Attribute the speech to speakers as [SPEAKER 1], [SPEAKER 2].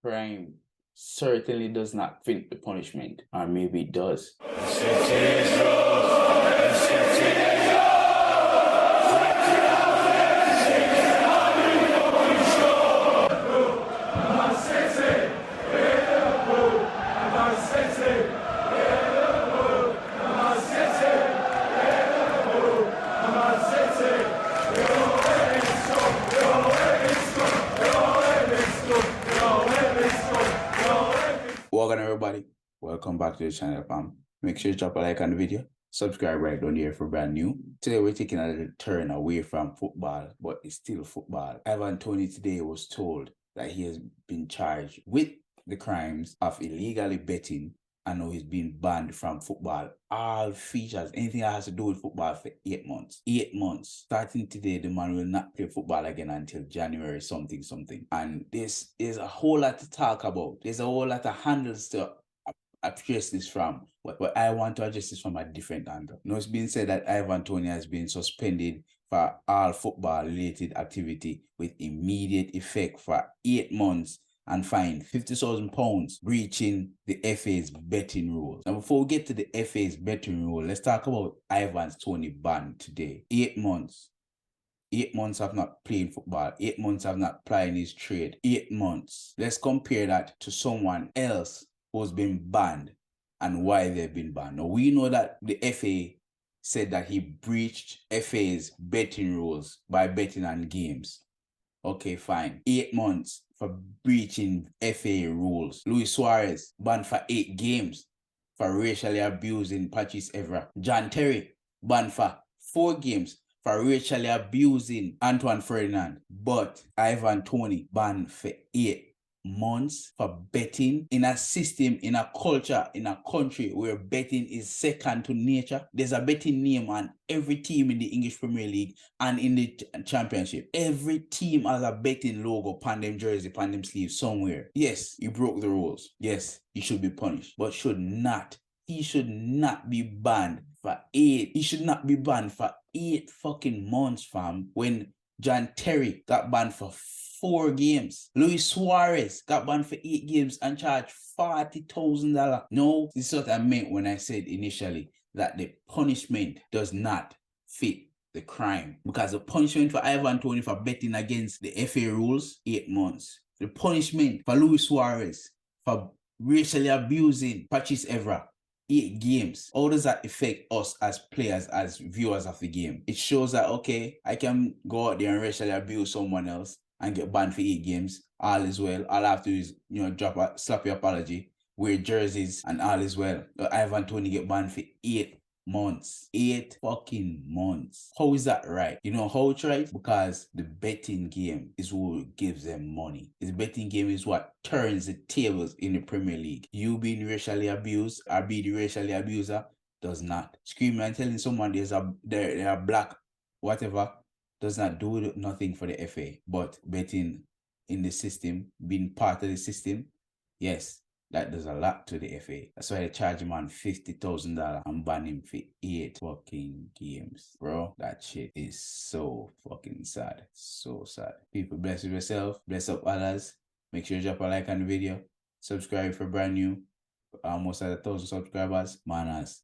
[SPEAKER 1] crime certainly does not fit the punishment, or maybe it does. Welcome everybody, welcome back to the channel, fam. Make sure you drop a like on the video, subscribe right down here for brand new. Today we're taking a little turn away from football, but it's still football. Toney today was told that he has been charged with the crimes of illegally betting, and now he's been banned from football. All features, anything that has to do with football for 8 months. 8 months. Starting today, the man will not play football again until January something. And this is a whole lot to talk about. There's a whole lot of handles to address this from, but I want to address this from a different angle. It's been said that Toney has been suspended for all football-related activity with immediate effect for 8 months and fined £50,000, breaching the FA's betting rules. Now, before we get to the FA's betting rule, let's talk about Toney ban today. 8 months. 8 months of not playing football. 8 months of not playing his trade. 8 months. Let's compare that to someone else who's been banned and why they've been banned. Now, we know that the FA said that he breached FA's betting rules by betting on games. Okay, fine. 8 months for breaching FA rules. Suarez banned for 8 games for racially abusing Patrice Evra. John Terry banned for 4 games for racially abusing Antoine Ferdinand. But Toney banned for 8 months for betting in a system, in a culture, in a country where betting is second to nature. There's a betting name on every team in the English Premier League and in the Championship. Every team has a betting logo upon them jersey, upon them sleeves somewhere. Yes, you broke the rules. Yes, you should be punished, but should not. He should not be banned for 8. He should not be banned for 8 fucking months, fam. When John Terry got banned for 4 games. Suarez got banned for 8 games and charged $40,000. No, this is what I meant when I said initially that the punishment does not fit the crime. Because the punishment for Toney for betting against the FA rules, 8 months. The punishment for Suarez for racially abusing Patrice Evra, 8 games. How does that affect us as players, as viewers of the game? It shows that, okay, I can go out there and racially abuse someone else and get banned for 8 games. All is well. All I have to do is, drop a sloppy apology, wear jerseys, and all is well. Toney get banned for 8 months. 8 fucking months. How is that right? You know how it's right? Because the betting game is what gives them money. The betting game is what turns the tables in the Premier League. You being racially abused or be the racially abuser does not. Screaming and telling someone they are black, whatever, does not do nothing for the FA. But betting in the system, being part of the system, yes, that does a lot to the FA. That's why they charge him on $50,000 and ban him for 8 fucking games. Bro, that shit is so fucking sad. So sad. People, bless yourself, bless up others. Make sure you drop a like on the video. Subscribe for brand new. Almost at 1,000 subscribers. Manaz.